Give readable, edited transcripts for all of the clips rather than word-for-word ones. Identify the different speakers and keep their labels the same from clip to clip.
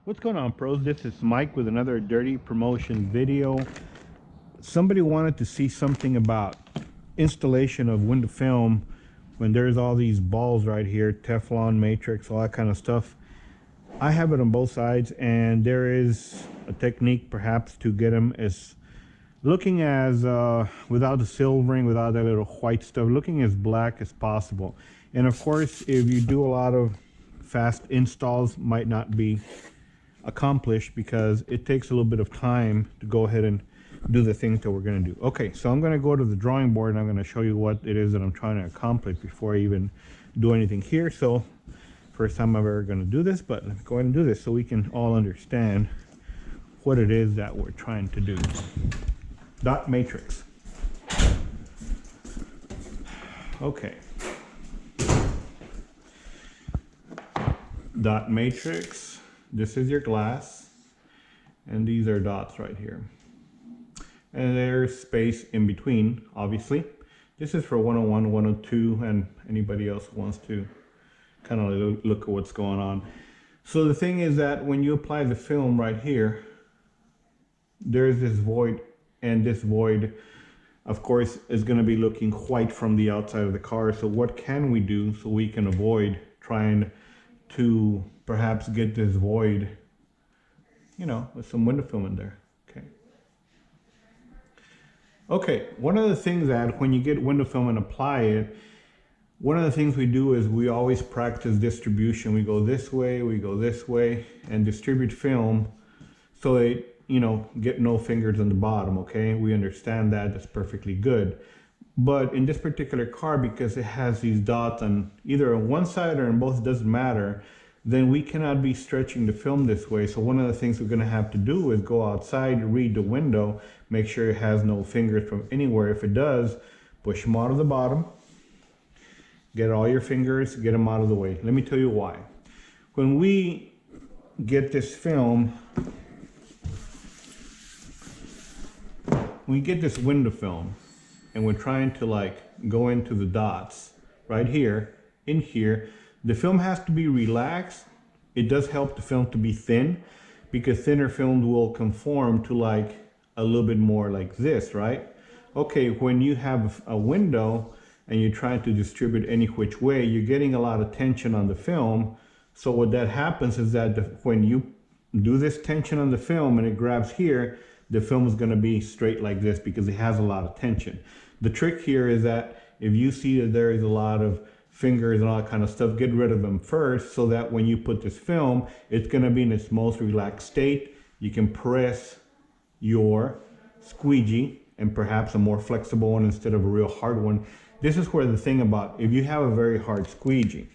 Speaker 1: What's going on, pros? This is Mike with another dirty promotion video. Somebody wanted to see something about installation of window film when there's all these balls right here, Teflon, matrix, all that kind of stuff. I have it on both sides, and there is a technique perhaps to get them as looking as without the silvering, without that little white stuff, looking as black as possible. And of course, if you do a lot of fast installs, might not be accomplished because it takes a little bit of time to go ahead and do the things that we're going to do. Okay, so I'm going to go to the drawing board and I'm going to show you what it is that I'm trying to accomplish before I even do anything here. So first time I'm ever going to do this, but let's go ahead and do this so we can all understand what it is that we're trying to do. Dot matrix. Okay. Dot matrix. This is your glass, and these are dots right here. And there's space in between, obviously. This is for 101, 102, and anybody else who wants to kind of look at what's going on. So the thing is that when you apply the film right here, there's this void, and this void, of course, is going to be looking white from the outside of the car. So what can we do so we can avoid trying to perhaps get this void, you know, with some window film in there? Okay, one of the things that when you get window film and apply it, one of the things we do is we always practice distribution. We go this way, and distribute film so they, you know, get no fingers on the bottom, okay? We understand that, that's perfectly good. But in this particular car, because it has these dots on either on one side or on both, it doesn't matter, then we cannot be stretching the film this way. So one of the things we're going to have to do is go outside, read the window, make sure it has no fingers from anywhere. If it does, push them out of the bottom, get all your fingers, get them out of the way. Let me tell you why. When we get this film, when we get this window film, and we're trying to like go into the dots right here, in here, the film has to be relaxed. It does help the film to be thin because thinner film will conform to like a little bit more like this, right? Okay, when you have a window and you're trying to distribute any which way, you're getting a lot of tension on the film. So what that happens is that when you do this tension on the film and it grabs here, the film is going to be straight like this because it has a lot of tension. The trick here is that if you see that there is a lot of fingers and all that kind of stuff, get rid of them first so that when you put this film, it's going to be in its most relaxed state. You can press your squeegee and perhaps a more flexible one instead of a real hard one. This is where the thing about, if you have a very hard squeegee,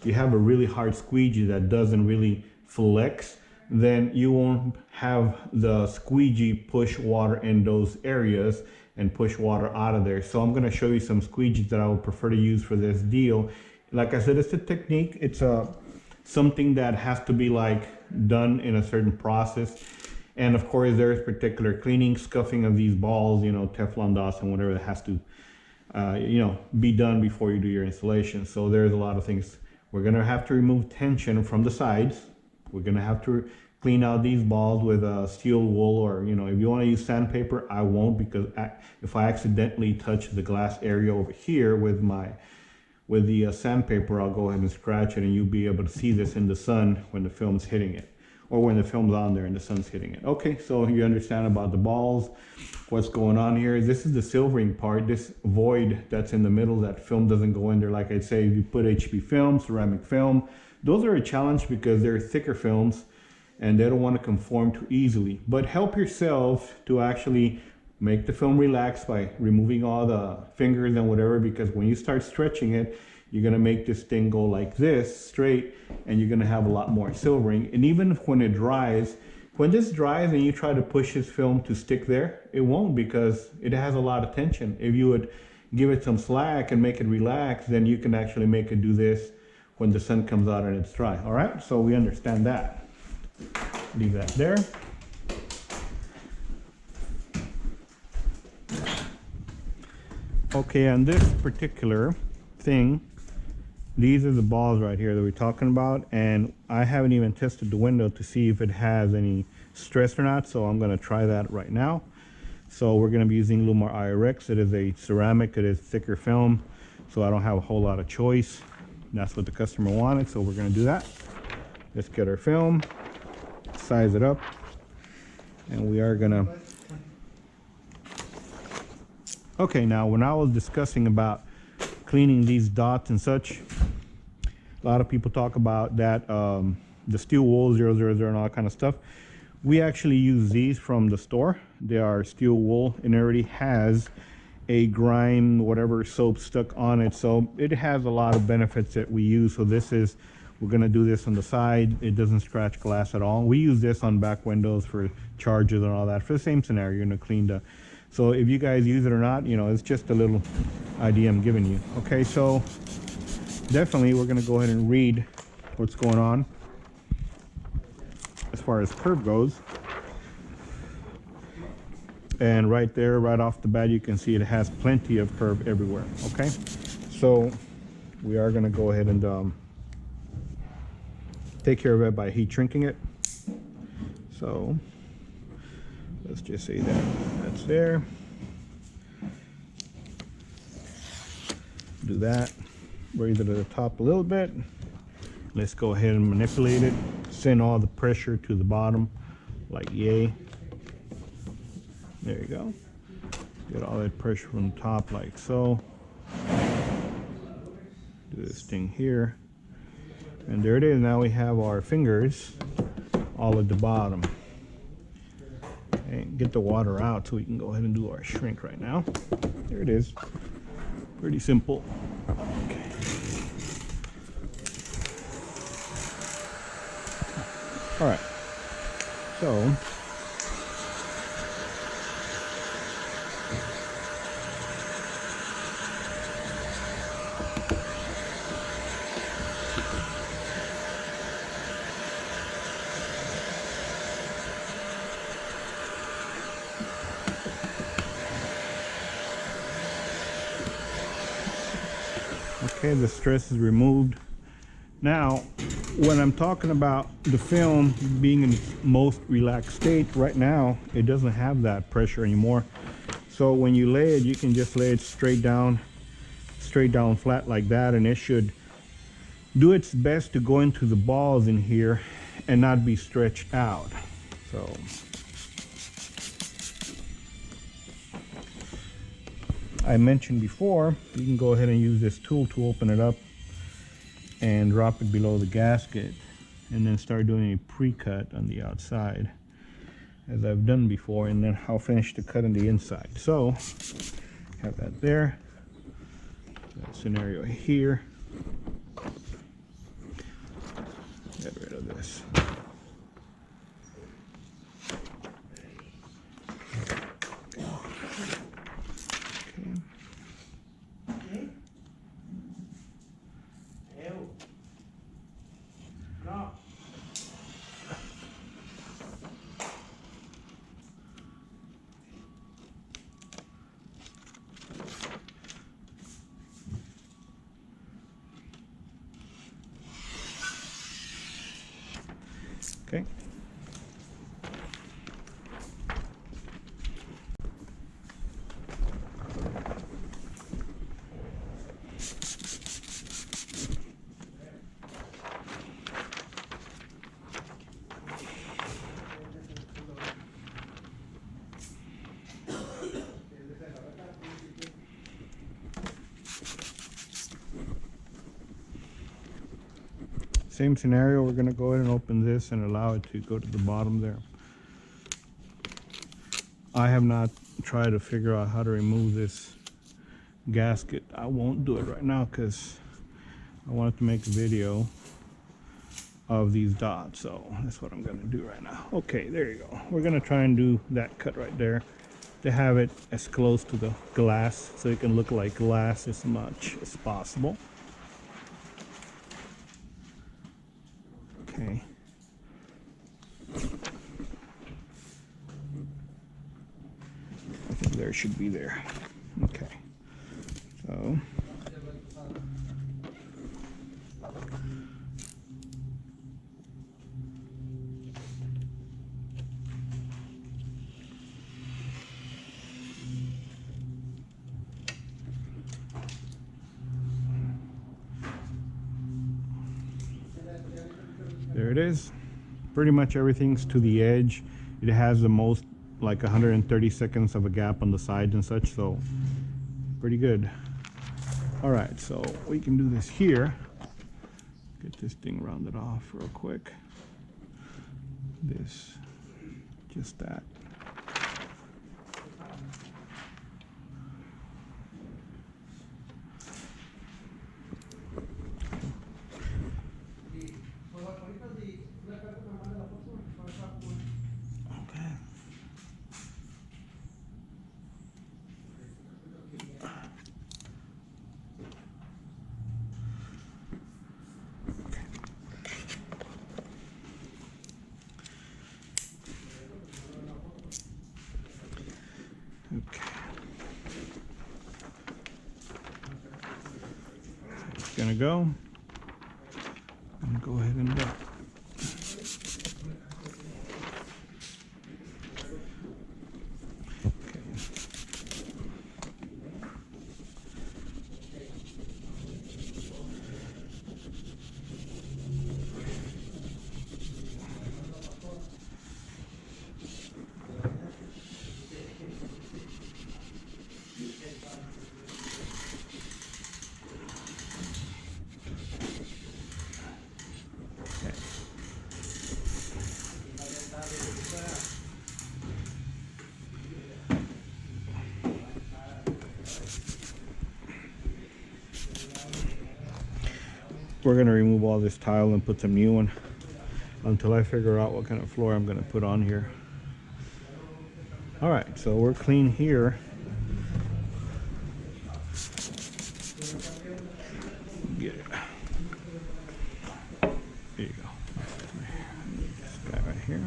Speaker 1: you have a really hard squeegee that doesn't really flex, then you won't have the squeegee push water in those areas and push water out of there. So I'm going to show you some squeegees that I would prefer to use for this deal. Like I said, it's a technique. It's something that has to be like done in a certain process. And of course, there's particular cleaning, scuffing of these balls, you know, Teflon dots and whatever that has to, you know, be done before you do your installation. So there's a lot of things. We're going to have to remove tension from the sides. We're going to have to clean out these balls with steel wool, or, you know, if you want to use sandpaper, I won't, because if I accidentally touch the glass area over here with the sandpaper, I'll go ahead and scratch it, and you'll be able to see this in the sun when the film's hitting it, or when the film's on there and the sun's hitting it. Okay, so you understand about the balls, what's going on here. This is the silvering part, this void that's in the middle, that film doesn't go in there. Like I say, if you put HP film, ceramic film, those are a challenge because they're thicker films and they don't want to conform too easily. But help yourself to actually make the film relax by removing all the fingers and whatever, because when you start stretching it, you're going to make this thing go like this straight, and you're going to have a lot more silvering. And even when it dries, when this dries and you try to push this film to stick there, it won't, because it has a lot of tension. If you would give it some slack and make it relax, then you can actually make it do this when the sun comes out and it's dry. All right, so we understand that. Leave that there. Okay, on this particular thing, These are the balls right here that we're talking about, and I haven't even tested the window to see if it has any stress or not, so I'm going to try that right now. So we're going to be using Lumar IRX. It is a ceramic, it is thicker film, so I don't have a whole lot of choice. That's what the customer wanted, so we're going to do that. Let's get our film, size it up, and we are going to... Okay, now when I was discussing about cleaning these dots and such, a lot of people talk about that the steel wool 000 and all that kind of stuff. We actually use these from the store. They are steel wool, and it already has a grime whatever soap stuck on it, so it has a lot of benefits that we use. So this is, we're going to do this on the side. It doesn't scratch glass at all. We use this on back windows for chargers and all that for the same scenario. You're going to clean the... So if you guys use it or not, you know, it's just a little idea I'm giving you. Okay, so definitely we're going to go ahead and read what's going on as far as curve goes. And right there, right off the bat, you can see it has plenty of curve everywhere. Okay, so we are going to go ahead and take care of it by heat shrinking it. So let's just say that that's there. Do that, raise it to the top a little bit. Let's go ahead and manipulate it. Send all the pressure to the bottom, like yay. There you go. Get all that pressure from the top like so. Do this thing here. And there it is. Now we have our fingers all at the bottom. And get the water out so we can go ahead and do our shrink right now. There it is. Pretty simple. Okay. All right. So okay, the stress is removed. Now, when I'm talking about the film being in its most relaxed state, right now, it doesn't have that pressure anymore. So when you lay it, you can just lay it straight down flat like that, and it should do its best to go into the balls in here and not be stretched out. So I mentioned before, you can go ahead and use this tool to open it up and drop it below the gasket, and then start doing a pre-cut on the outside as I've done before, and then I'll finish the cut on the inside. So have that there, that scenario here. Get rid of this. Okay. Same scenario, we're going to go ahead and open this and allow it to go to the bottom there. I have not tried to figure out how to remove this gasket. I won't do it right now because I wanted to make a video of these dots, so that's what I'm going to do right now. Okay, there you go. We're going to try and do that cut right there to have it as close to the glass so it can look like glass as much as possible. Okay. I think there should be there. Okay. So it is. Pretty much everything's to the edge. It has the most, like 130 seconds of a gap on the sides and such, so pretty good. All right, so we can do this here. Get this thing rounded off real quick. This, just that. Gonna go. I'm gonna go ahead and do. We're gonna remove all this tile and put some new one until I figure out what kind of floor I'm gonna put on here. All right, so we're clean here. Get it. There you go. This guy right here.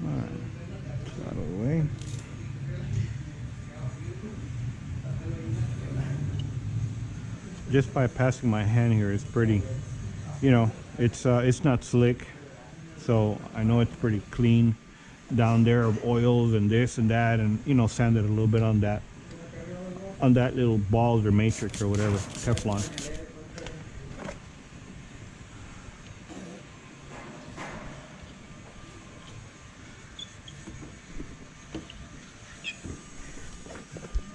Speaker 1: Alright, out of the way. Just by passing my hand here is pretty, you know, it's not slick, so I know it's pretty clean down there of oils and this and that, and you know, sanded a little bit on that little balls or matrix or whatever, Teflon.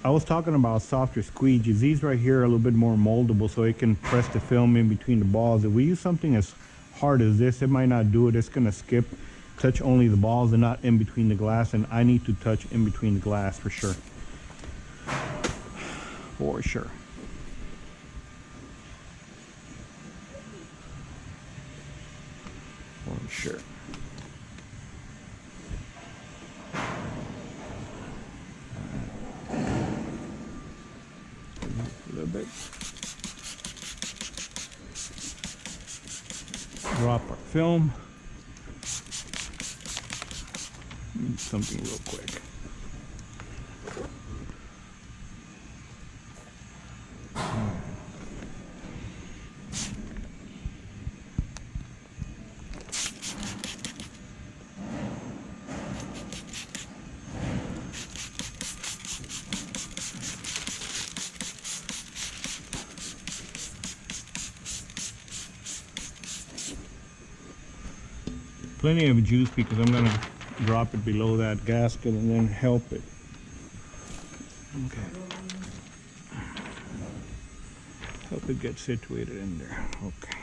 Speaker 1: I was talking about softer squeegees. These right here are a little bit more moldable, so it can press the film in between the balls. If we use something as hard as this, it might not do it. It's gonna touch only the balls and not in between the glass, and I need to touch in between the glass for sure. For sure. For sure. A little bit. Drop our film. Need something real quick. Plenty of juice because I'm gonna drop it below that gasket and then help it. Okay. Help it get situated in there. Okay.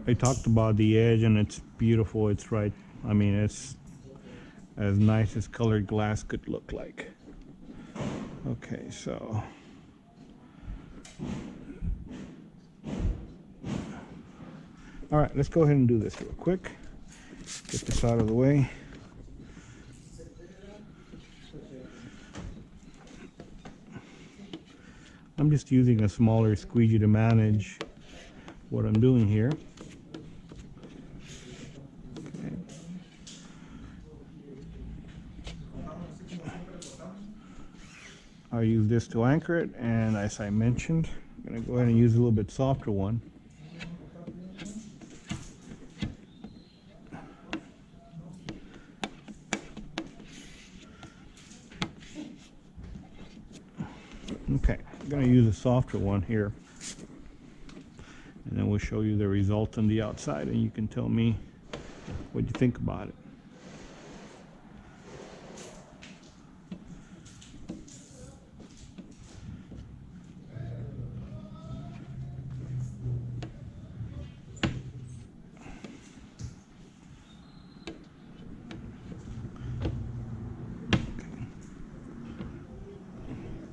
Speaker 1: I talked about the edge and it's beautiful. It's right. I mean, it's as nice as colored glass could look like. Okay, so All right, let's go ahead and do this real quick. Get this out of the way. I'm just using a smaller squeegee to manage what I'm doing here. Okay. I'll use this to anchor it, and as I mentioned, I'm going to go ahead and use a little bit softer one. Okay, I'm going to use a softer one here, and then we'll show you the result on the outside, and you can tell me what you think about it.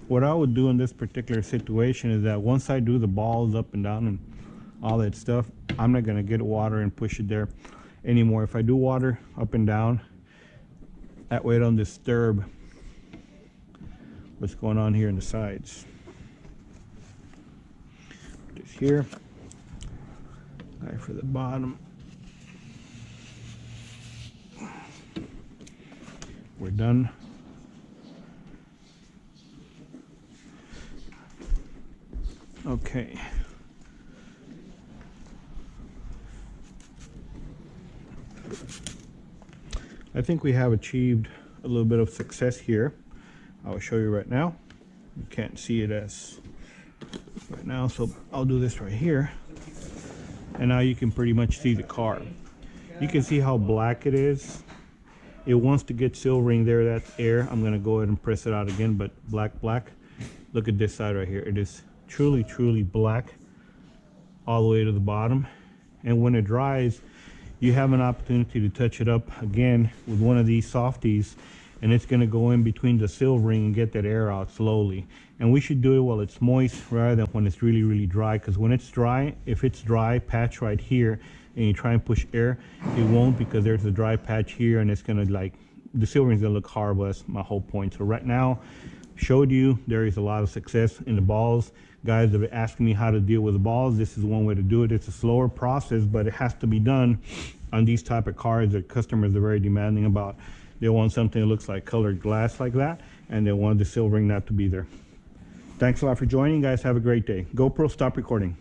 Speaker 1: What I would do in this particular situation is that once I do the balls up and down and all that stuff, I'm not going to get water and push it there anymore. If I do water up and down, that way it don't disturb what's going on here in the sides. Put this here, guy for the bottom. We're done. Okay. I think we have achieved a little bit of success here. I will show you right now. You can't see it as right now, so I'll do this right here. And now you can pretty much see the car. You can see how black it is. It wants to get silvering there, that's air. I'm gonna go ahead and press it out again, but black. Look at this side right here. It is truly black all the way to the bottom, and when it dries you have an opportunity to touch it up again with one of these softies, and it's going to go in between the silvering and get that air out slowly. And we should do it while it's moist rather than when it's really dry, because when it's dry, if it's dry patch right here and you try and push air, it won't, because there's a dry patch here and it's going to, like, the silvering is going to look horrible. That's my whole point. So right now, showed you there is a lot of success in the balls. Guys have been asking me how to deal with the balls. This is one way to do it. It's a slower process, but it has to be done on these type of cars that customers are very demanding about. They want something that looks like colored glass like that, and they want the silvering not to be there. Thanks a lot for joining, guys. Have a great day. GoPro, stop recording.